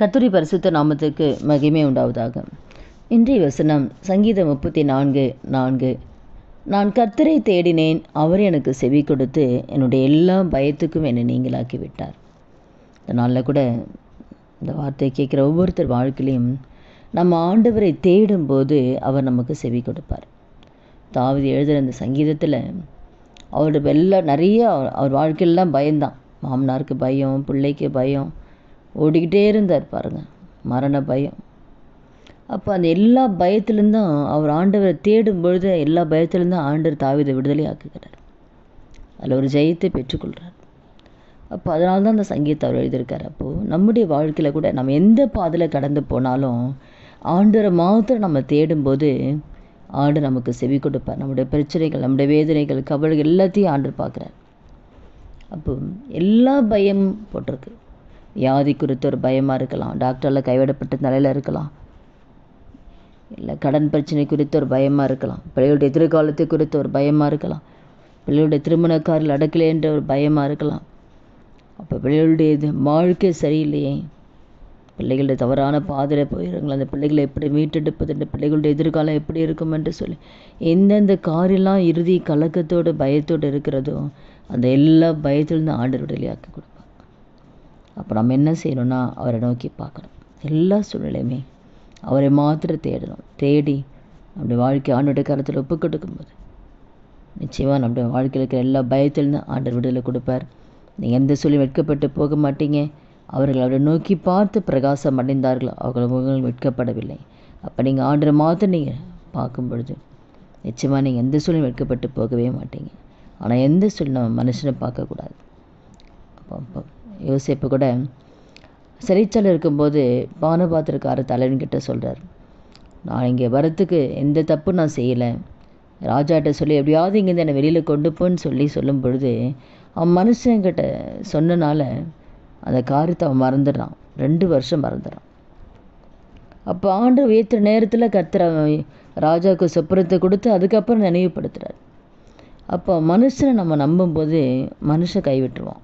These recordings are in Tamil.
கர்த்தருடைய பரிசுத்த நாமத்துக்கு மகிமை உண்டாவதாக. இன்றைய வசனம் சங்கீதம் 34:4. நான் கர்த்தரை தேடினேன், அவர் எனக்கு செவி கொடுத்து என்னுடைய எல்லா பயத்துக்கும் என்னை நீங்களாக்கி விட்டார். இந்த நாளில் கூட இந்த வார்த்தையை கேட்குற ஒவ்வொருத்தர் வாழ்க்கையிலையும் நம்ம ஆண்டவரை தேடும்போது அவர் நமக்கு செவி கொடுப்பார். தாவீது எழுதுகிற அந்த சங்கீதத்தில் அவரோட நிறைய அவர் வாழ்க்கையிலலாம் பயம்தான். மாமனாருக்கு பயம், பிள்ளைக்கு பயம், ஓடிக்கிட்டே இருந்தார் பாருங்க, மரண பயம். அப்போ அந்த எல்லா பயத்திலேருந்தும் அவர் ஆண்டவரை தேடும் பொழுது எல்லா பயத்திலேருந்தும் ஆண்டவர் தாவீதை விடுதலை ஆக்குகிறார். அதில் ஒரு ஜெயத்தை பெற்றுக்கொள்கிறார். அப்போ அதனால தான் அந்த சங்கீதத்தை அவர் எழுதியிருக்கார். அப்போது நம்முடைய வாழ்க்கையில் கூட நம்ம எந்த பாதையில் கடந்து போனாலும் ஆண்டவரை மாத்திரம் நம்ம தேடும்போது ஆண்டவர் நமக்கு செவி கொடுப்பார். நம்முடைய பிரச்சனைகள், நம்முடைய வேதனைகள், கவலைகள் எல்லாத்தையும் ஆண்டவர் பார்க்குறார். அப்போ எல்லா பயம் போட்டிருக்கு. வியாதி குறித்த ஒரு பயமாக இருக்கலாம், டாக்டரால் கைவிடப்பட்ட நிலையில் இருக்கலாம், இல்லை கடன் பிரச்சனை குறித்த ஒரு பயமாக இருக்கலாம், பிள்ளைகளுடைய எதிர்காலத்தை குறித்த ஒரு பயமாக இருக்கலாம், பிள்ளைகளுடைய திருமணக்காரில் அடக்கலைன்ற ஒரு பயமாக இருக்கலாம். அப்போ பிள்ளைகளுடைய வாழ்க்கை சரியில்லையே, பிள்ளைகளுடைய தவறான பாதையில் போயிடுங்களா, அந்த பிள்ளைகளை எப்படி மீட்டெடுப்பது, இந்த பிள்ளைகளுடைய எதிர்காலம் எப்படி இருக்கும் என்று சொல்லி எந்தெந்த காரெல்லாம் இறுதி கலக்கத்தோடு பயத்தோடு இருக்கிறதோ அந்த எல்லா பயத்திலிருந்து ஆண்டவர் விடுதலையாக்கி கொடுப்பார். அப்போ நம்ம என்ன செய்யணும்னா அவரை நோக்கி பார்க்கணும். எல்லா சூழ்நிலையுமே அவரை மாத்திரம் தேடணும். தேடி நம்முடைய வாழ்க்கை ஆண்டோடைய கருத்தில் ஒப்பு கொடுக்கும்போது நிச்சயமாக நம்முடைய வாழ்க்கையில் இருக்கிற எல்லா பயத்திலிருந்து ஆண்டவர் விடுதலை கொடுப்பார். நீங்கள் எந்த சொல்லி வெட்கப்பட்டு போக மாட்டீங்க. அவர்கள் அவரை நோக்கி பார்த்து பிரகாசம் அடைந்தார்கள், அவர்கள் முகங்கள் வெட்கப்படவில்லை. அப்போ நீங்கள் ஆண்டரை மாத்திரம் நீங்கள் பார்க்கும் பொழுது நிச்சயமாக நீங்கள் எந்த சூழ்நிலை வெட்கப்பட்டு போகவே மாட்டீங்க. ஆனால் எந்த சூழ்நிலை நம்ம மனுஷனை பார்க்கக்கூடாது. அப்போ யோசேப்பு கூட சிறைச்சாலையில் இருக்கும்போது பானபாத்திரக்காரர் தலைவன்கிட்ட சொல்கிறார், நான் இங்கே வரத்துக்கு எந்த தப்பும் நான் செய்யலை, ராஜாட்ட சொல்லி எப்படியாவது இங்கேருந்து என்னை வெளியில் கொண்டு போன்னு சொல்லும் பொழுது அவன் மனுஷங்கிட்ட சொன்னனால அந்த காரியத்தை அவன் மறந்துடுறான். 2 வருஷம் மறந்துடுறான். அப்போ ஆண்டவர் ஏற்ற நேரத்தில் கர்த்தர் ராஜாவுக்கு சொப்பனத்தை கொடுத்து அதுக்கப்புறம் நினைவுபடுத்துகிறார். அப்போ மனுஷனை நம்ம நம்பும்போது மனுஷன் கைவிட்டுருவான்.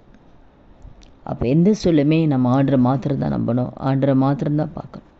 அப்போ எந்த சொல்லுமே நம்ம ஆண்டரை மாத்திரம் தான் நம்பணும், ஆண்டரை மாத்திரம்தான் பார்க்கணும்.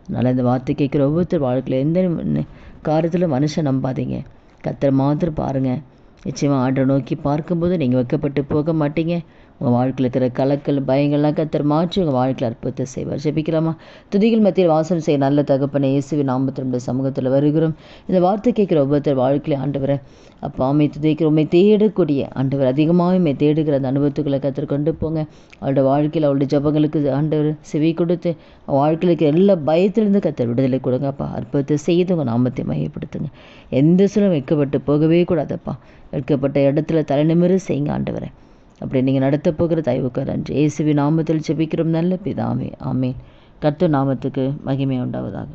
அதனால் இந்த வார்த்தை கேட்குற ஒவ்வொருத்தர் வாழ்க்கையில் எந்த காரியத்திலும் மனுஷன் நம்பாதீங்க, கர்த்தரை மாத்திரம் பாருங்கள். நிச்சயமாக ஆண்டரை நோக்கி பார்க்கும்போது நீங்கள் வெட்கப்பட்டு போக மாட்டீங்க. உங்கள் வாழ்க்கையில் இருக்கிற கலக்கல் பயங்கள்லாம் கர்த்தர் மாற்றி உங்கள் வாழ்க்கையில் அற்புதத்தை செய்வார். ஜெபிக்கலாமா? துதிகள் மத்தியில் வாசம் செய்ய நல்ல தகப்பனை இயேசுவின் நாமத்தில் சமூகத்தில் வருகிறோம். இந்த வார்த்தை கேட்குற ஒவ்வொருத்தர் வாழ்க்கையில் ஆண்டவரை அப்போ அம்மை துதிக்கிற உண்மை தேடக்கூடிய ஆண்டவர் அதிகமாக உண்மை தேடுகிற அந்த அனுபவத்துக்களை கர்த்தர் கொண்டு போங்க. அவருடைய வாழ்க்கையில் அவருடைய ஜபங்களுக்கு ஆண்டவர் செவி கொடுத்து வாழ்க்கையில் இருக்கிற எல்லா பயத்திலிருந்து கர்த்தர் விடுதலை கொடுங்கப்பா. அற்புதத்தை செய்து உங்கள் நாமத்தை மையப்படுத்துங்க. எந்த சூழலும் வெட்கப்பட்டு போகவே கூடாதப்பா. வெட்கப்பட்ட இடத்துல தலைநிமிர செய்யுங்க ஆண்டவரை. அப்படி நீங்கள் நடத்த போகிற தயவுக்கு நன்றி. இயேசுவின் நாமத்தில் ஜெபிக்கிறோம் நல்ல பிதாவே, ஆமேன். கர்த்தர் நாமத்துக்கு மகிமை உண்டாவதாக.